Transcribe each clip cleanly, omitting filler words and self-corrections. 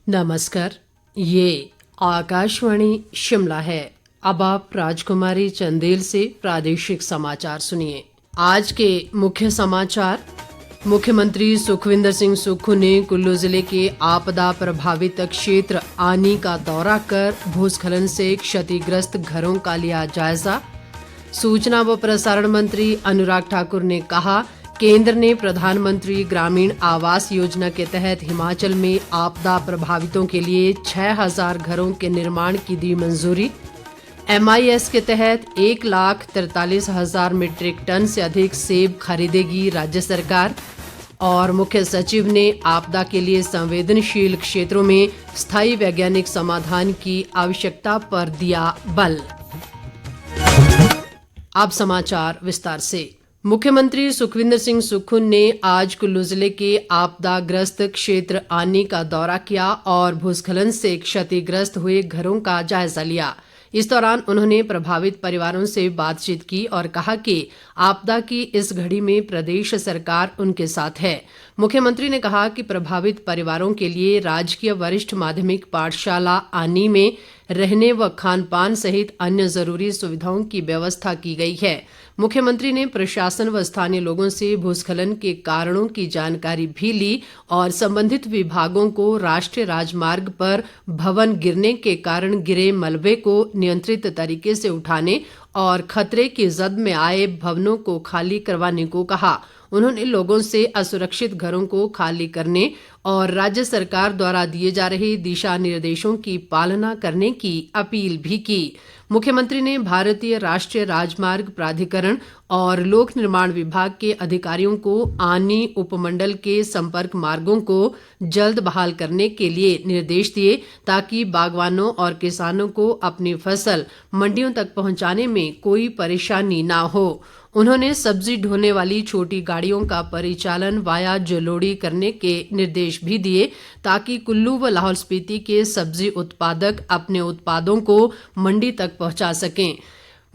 नमस्कार। ये आकाशवाणी शिमला है। अब आप राजकुमारी चंदेल से प्रादेशिक समाचार सुनिए। आज के मुख्य समाचार। मुख्यमंत्री सुखविंदर सिंह सुक्खू ने कुल्लू जिले के आपदा प्रभावित क्षेत्र आनी का दौरा कर भूस्खलन से क्षतिग्रस्त घरों का लिया जायजा। सूचना व प्रसारण मंत्री अनुराग ठाकुर ने कहा, केंद्र ने प्रधानमंत्री ग्रामीण आवास योजना के तहत हिमाचल में आपदा प्रभावितों के लिए 6,000 घरों के निर्माण की दी मंजूरी। MIS के तहत 1,43,000 मीट्रिक टन से अधिक सेब खरीदेगी राज्य सरकार। और मुख्य सचिव ने आपदा के लिए संवेदनशील क्षेत्रों में स्थायी वैज्ञानिक समाधान की आवश्यकता पर दिया बल। अब समाचार विस्तार से। मुख्यमंत्री सुखविंदर सिंह सुक्खू ने आज कुल्लू जिले के आपदाग्रस्त क्षेत्र आनी का दौरा किया और भूस्खलन से क्षतिग्रस्त हुए घरों का जायजा लिया। इस दौरान उन्होंने प्रभावित परिवारों से बातचीत की और कहा कि आपदा की इस घड़ी में प्रदेश सरकार उनके साथ है। मुख्यमंत्री ने कहा कि प्रभावित परिवारों के लिए राजकीय वरिष्ठ माध्यमिक पाठशाला आनी में रहने व खानपान सहित अन्य जरूरी सुविधाओं की व्यवस्था की गई है। मुख्यमंत्री ने प्रशासन व स्थानीय लोगों से भूस्खलन के कारणों की जानकारी भी ली और संबंधित विभागों को राष्ट्रीय राजमार्ग पर भवन गिरने के कारण गिरे मलबे को नियंत्रित तरीके से उठाने और खतरे की जद में आए भवनों को खाली करवाने को कहा। उन्होंने लोगों से असुरक्षित घरों को खाली करने और राज्य सरकार द्वारा दिए जा रहे दिशा निर्देशों की पालना करने की अपील भी की। मुख्यमंत्री ने भारतीय राष्ट्रीय राजमार्ग प्राधिकरण और लोक निर्माण विभाग के अधिकारियों को आनी उपमंडल के संपर्क मार्गों को जल्द बहाल करने के लिए निर्देश दिए ताकि बागवानों और किसानों को अपनी फसल मंडियों तक पहुंचाने में कोई परेशानी न हो। उन्होंने सब्जी ढोने वाली छोटी गाड़ियों का परिचालन वाया जलोड़ी करने के निर्देश भी दिए ताकि कुल्लू व लाहौल स्पीति के सब्जी उत्पादक अपने उत्पादों को मंडी तक पहुंचा सकें।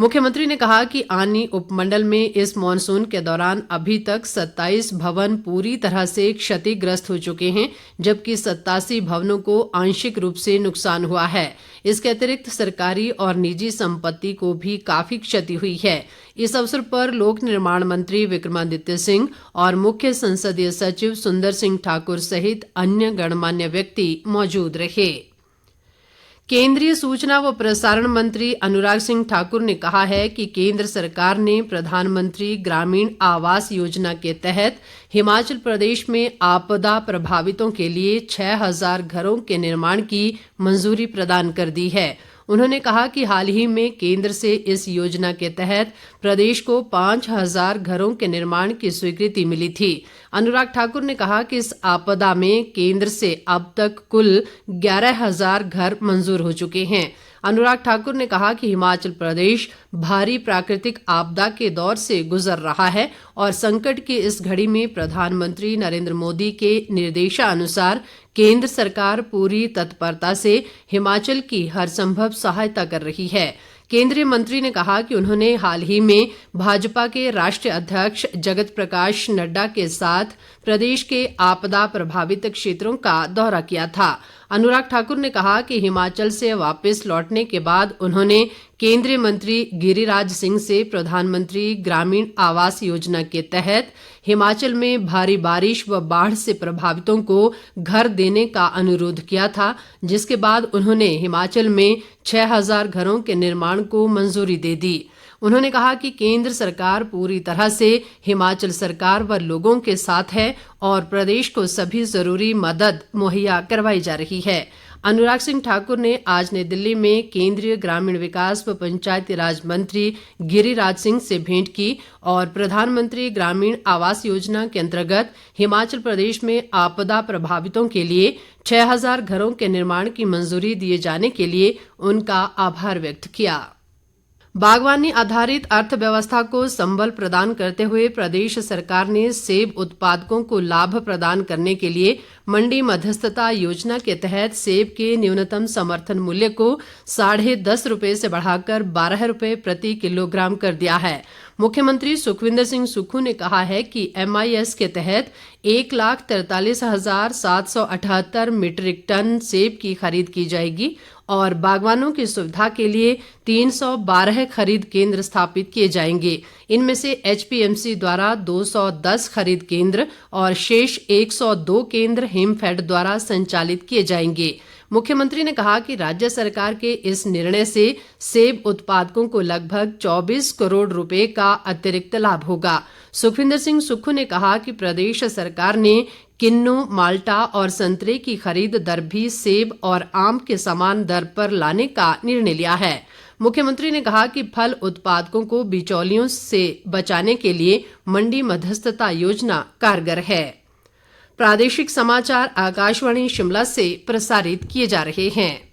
मुख्यमंत्री ने कहा कि आनी उपमंडल में इस मॉनसून के दौरान अभी तक 27 भवन पूरी तरह से क्षतिग्रस्त हो चुके हैं, जबकि 87 भवनों को आंशिक रूप से नुकसान हुआ है। इसके अतिरिक्त सरकारी और निजी संपत्ति को भी काफी क्षति हुई है। इस अवसर पर लोक निर्माण मंत्री विक्रमादित्य सिंह और मुख्य संसदीय सचिव सुंदर सिंह ठाकुर सहित अन्य गणमान्य व्यक्ति मौजूद रहे। केंद्रीय सूचना व प्रसारण मंत्री अनुराग सिंह ठाकुर ने कहा है कि केंद्र सरकार ने प्रधानमंत्री ग्रामीण आवास योजना के तहत हिमाचल प्रदेश में आपदा प्रभावितों के लिए 6,000 घरों के निर्माण की मंजूरी प्रदान कर दी है। उन्होंने कहा कि हाल ही में केंद्र से इस योजना के तहत प्रदेश को 5,000 घरों के निर्माण की स्वीकृति मिली थी। अनुराग ठाकुर ने कहा कि इस आपदा में केंद्र से अब तक कुल 11,000 घर मंजूर हो चुके हैं। अनुराग ठाकुर ने कहा कि हिमाचल प्रदेश भारी प्राकृतिक आपदा के दौर से गुजर रहा है और संकट की इस घड़ी में प्रधानमंत्री नरेंद्र मोदी के निर्देशानुसार केंद्र सरकार पूरी तत्परता से हिमाचल की हर संभव सहायता कर रही है। केंद्रीय मंत्री ने कहा कि उन्होंने हाल ही में भाजपा के राष्ट्रीय अध्यक्ष जगत प्रकाश नड्डा के साथ प्रदेश के आपदा प्रभावित क्षेत्रों का दौरा किया था। अनुराग ठाकुर ने कहा कि हिमाचल से वापस लौटने के बाद उन्होंने केंद्रीय मंत्री गिरिराज सिंह से प्रधानमंत्री ग्रामीण आवास योजना के तहत हिमाचल में भारी बारिश व बाढ़ से प्रभावितों को घर देने का अनुरोध किया था, जिसके बाद उन्होंने हिमाचल में 6,000 घरों के निर्माण को मंजूरी दे दी। उन्होंने कहा कि केंद्र सरकार पूरी तरह से हिमाचल सरकार व लोगों के साथ है और प्रदेश को सभी जरूरी मदद मुहैया करवाई जा रही है। अनुराग सिंह ठाकुर ने आज नई दिल्ली में केंद्रीय ग्रामीण विकास व पंचायती राज मंत्री गिरिराज सिंह से भेंट की और प्रधानमंत्री ग्रामीण आवास योजना के अंतर्गत हिमाचल प्रदेश में आपदा प्रभावितों के लिए 6,000 घरों के निर्माण की मंजूरी दिए जाने के लिए उनका आभार व्यक्त किया। बागवानी आधारित अर्थव्यवस्था को संबल प्रदान करते हुए प्रदेश सरकार ने सेब उत्पादकों को लाभ प्रदान करने के लिए मंडी मध्यस्थता योजना के तहत सेब के न्यूनतम समर्थन मूल्य को 10.5 रुपए से बढ़ाकर 12 रुपए प्रति किलोग्राम कर दिया है। मुख्यमंत्री सुखविंदर सिंह सुक्खू ने कहा है कि MIS के तहत 1,43,778 मीट्रिक टन सेब की खरीद की जाएगी और बागवानों की सुविधा के लिए 312 खरीद केंद्र स्थापित किए जाएंगे। इनमें से HPMC द्वारा 210 खरीद केंद्र और शेष 102 केंद्र हिमफेड द्वारा संचालित किए जाएंगे। मुख्यमंत्री ने कहा कि राज्य सरकार के इस निर्णय से सेब उत्पादकों को लगभग 24 करोड़ रुपए का अतिरिक्त लाभ होगा। सुखविंदर सिंह सुक्खू ने कहा कि प्रदेश सरकार ने किन्नू, माल्टा और संतरे की खरीद दर भी सेब और आम के समान दर पर लाने का निर्णय लिया है। मुख्यमंत्री ने कहा कि फल उत्पादकों को बिचौलियों से बचाने के लिए मंडी मध्यस्थता योजना कारगर है। प्रादेशिक समाचार आकाशवाणी शिमला से प्रसारित किए जा रहे हैं।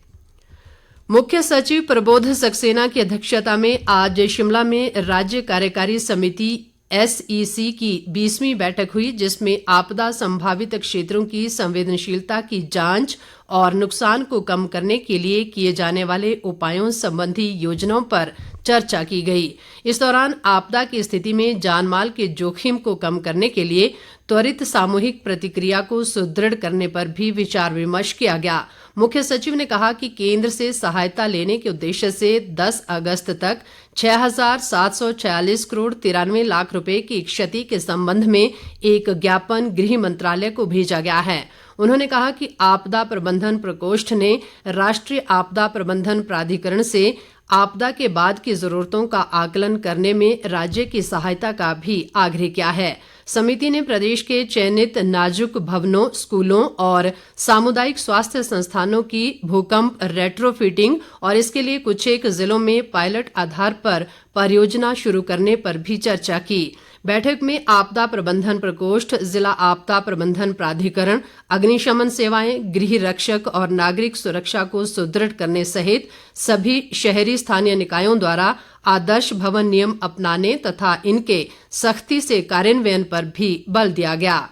मुख्य सचिव प्रबोध सक्सेना की अध्यक्षता में आज शिमला में राज्य कार्यकारी समिति SEC की 20वीं बैठक हुई, जिसमें आपदा संभावित क्षेत्रों की संवेदनशीलता की जांच और नुकसान को कम करने के लिए किए जाने वाले उपायों संबंधी योजनाओं पर चर्चा की गई। इस दौरान आपदा की स्थिति में जानमाल के जोखिम को कम करने के लिए त्वरित सामूहिक प्रतिक्रिया को सुदृढ़ करने पर भी विचार विमर्श किया गया। मुख्य सचिव ने कहा कि केंद्र से सहायता लेने के उद्देश्य से 10 अगस्त तक 6,746 करोड़ 93 लाख रुपए की क्षति के संबंध में एक ज्ञापन गृह मंत्रालय को भेजा गया है। उन्होंने कहा कि आपदा प्रबंधन प्रकोष्ठ ने राष्ट्रीय आपदा प्रबंधन प्राधिकरण से आपदा के बाद की जरूरतों का आकलन करने में राज्य की सहायता का भी आग्रह किया है। समिति ने प्रदेश के चयनित नाजुक भवनों, स्कूलों और सामुदायिक स्वास्थ्य संस्थानों की भूकंप रेट्रोफिटिंग और इसके लिए कुछ एक जिलों में पायलट आधार पर परियोजना शुरू करने पर भी चर्चा की। बैठक में आपदा प्रबंधन प्रकोष्ठ, जिला आपदा प्रबंधन प्राधिकरण, अग्निशमन सेवाएं, गृह रक्षक और नागरिक सुरक्षा को सुदृढ़ करने सहित सभी शहरी स्थानीय निकायों द्वारा आदर्श भवन नियम अपनाने तथा इनके सख्ती से कार्यान्वयन पर भी बल दिया गया।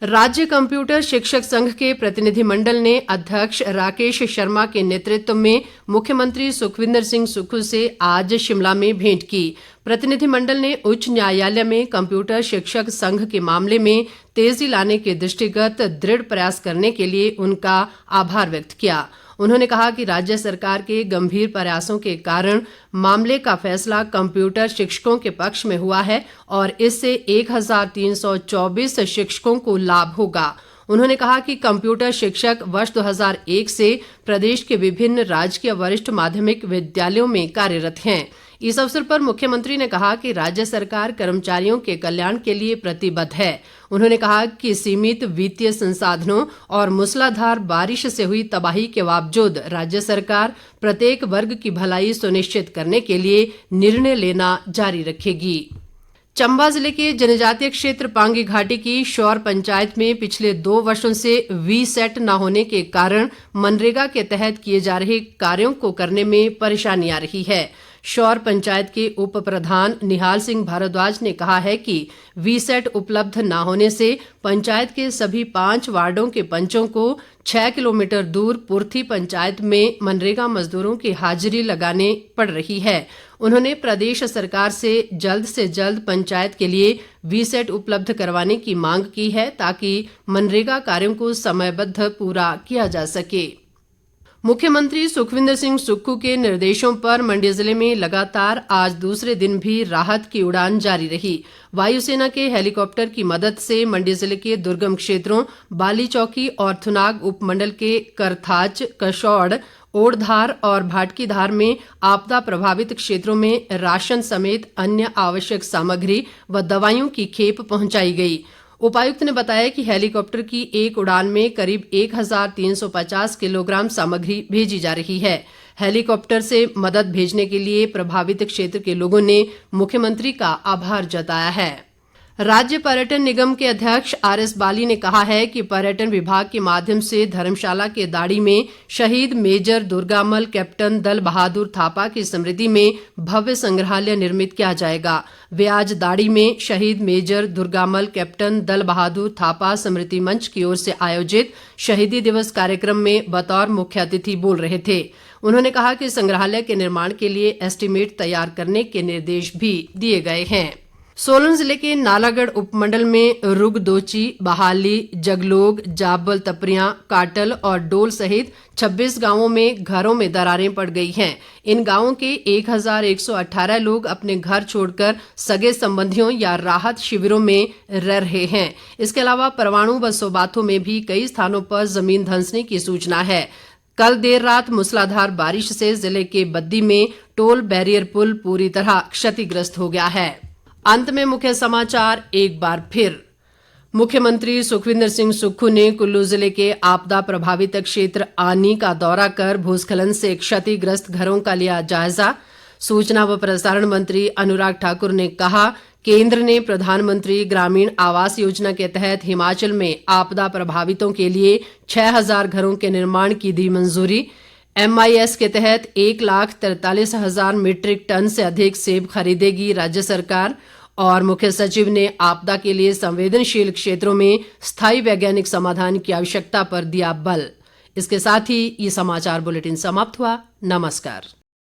राज्य कंप्यूटर शिक्षक संघ के प्रतिनिधिमंडल ने अध्यक्ष राकेश शर्मा के नेतृत्व में मुख्यमंत्री सुखविंदर सिंह सुक्खू से आज शिमला में भेंट की। प्रतिनिधिमंडल ने उच्च न्यायालय में कंप्यूटर शिक्षक संघ के मामले में तेजी लाने के दृष्टिगत दृढ़ प्रयास करने के लिए उनका आभार व्यक्त किया। उन्होंने कहा कि राज्य सरकार के गंभीर प्रयासों के कारण मामले का फैसला कंप्यूटर शिक्षकों के पक्ष में हुआ है और इससे 1,324 शिक्षकों को लाभ होगा। उन्होंने कहा कि कंप्यूटर शिक्षक वर्ष 2001 से प्रदेश के विभिन्न राजकीय वरिष्ठ माध्यमिक विद्यालयों में कार्यरत हैं। इस अवसर पर मुख्यमंत्री ने कहा कि राज्य सरकार कर्मचारियों के कल्याण के लिए प्रतिबद्ध है। उन्होंने कहा कि सीमित वित्तीय संसाधनों और मूसलाधार बारिश से हुई तबाही के बावजूद राज्य सरकार प्रत्येक वर्ग की भलाई सुनिश्चित करने के लिए निर्णय लेना जारी रखेगी। चंबा जिले के जनजातीय क्षेत्र पांगी घाटी की शौर पंचायत में पिछले 2 वर्षों से वीसेट न होने के कारण मनरेगा के तहत किए जा रहे कार्यों को करने में परेशानी आ रही है। शौर पंचायत के उप प्रधान निहाल सिंह भारद्वाज ने कहा है कि वीसेट उपलब्ध न होने से पंचायत के सभी 5 वार्डों के पंचों को 6 किलोमीटर दूर पुर्थी पंचायत में मनरेगा मजदूरों की हाजिरी लगाने पड़ रही है। उन्होंने प्रदेश सरकार से जल्द पंचायत के लिए वीसेट उपलब्ध करवाने की मांग की है ताकि मनरेगा कार्यों को समयबद्ध पूरा किया जा सके। मुख्यमंत्री सुखविंदर सिंह सुक्खू के निर्देशों पर मंडी जिले में लगातार आज दूसरे दिन भी राहत की उड़ान जारी रही। वायुसेना के हेलीकॉप्टर की मदद से मंडी जिले के दुर्गम क्षेत्रों बाली चौकी और थुनाग उपमंडल के करथाच, कसौड़, ओड़धार और भाटकीधार में आपदा प्रभावित क्षेत्रों में राशन समेत अन्य आवश्यक सामग्री व दवाइयों की खेप पहुंचाई गई। उपायुक्त ने बताया कि हेलीकॉप्टर की एक उड़ान में करीब 1,350 किलोग्राम सामग्री भेजी जा रही है। हेलीकॉप्टर से मदद भेजने के लिए प्रभावित क्षेत्र के लोगों ने मुख्यमंत्री का आभार जताया है। राज्य पर्यटन निगम के अध्यक्ष आरएस बाली ने कहा है कि पर्यटन विभाग के माध्यम से धर्मशाला के दाड़ी में शहीद मेजर दुर्गामल कैप्टन दल बहादुर थापा की स्मृति में भव्य संग्रहालय निर्मित किया जाएगा। वे आज दाड़ी में शहीद मेजर दुर्गामल कैप्टन दल बहादुर थापा स्मृति मंच की ओर से आयोजित शहीदी दिवस कार्यक्रम में बतौर मुख्य अतिथि बोल रहे थे। उन्होंने कहा कि संग्रहालय के निर्माण के लिए एस्टीमेट तैयार करने के निर्देश भी दिए गए हैं। सोलन जिले के नालागढ़ उपमंडल में रुगदोची, बहाली, जगलोग, जाबल तपरियां, काटल और डोल सहित 26 गांवों में घरों में दरारें पड़ गई हैं। इन गांवों के 1118 लोग अपने घर छोड़कर सगे संबंधियों या राहत शिविरों में रह रहे हैं। इसके अलावा परवाणु व सोबाथू में भी कई स्थानों पर जमीन धंसने की सूचना है। कल देर रात मूसलाधार बारिश से जिले के बद्दी में टोल बैरियर पुल पूरी तरह क्षतिग्रस्त हो गया है। अंत में मुख्य समाचार एक बार फिर। मुख्यमंत्री सुखविंदर सिंह सुक्खू ने कुल्लू जिले के आपदा प्रभावित क्षेत्र आनी का दौरा कर भूस्खलन से क्षतिग्रस्त घरों का लिया जायजा। सूचना व प्रसारण मंत्री अनुराग ठाकुर ने कहा, केंद्र ने प्रधानमंत्री ग्रामीण आवास योजना के तहत हिमाचल में आपदा प्रभावितों के लिए 6000 घरों के निर्माण की दी मंजूरी। MIS के तहत 1,43,000 मीट्रिक टन से अधिक सेब खरीदेगी राज्य सरकार। और मुख्य सचिव ने आपदा के लिए संवेदनशील क्षेत्रों में स्थायी वैज्ञानिक समाधान की आवश्यकता पर दिया बल। इसके साथ ही ये समाचार बुलेटिन समाप्त हुआ। नमस्कार।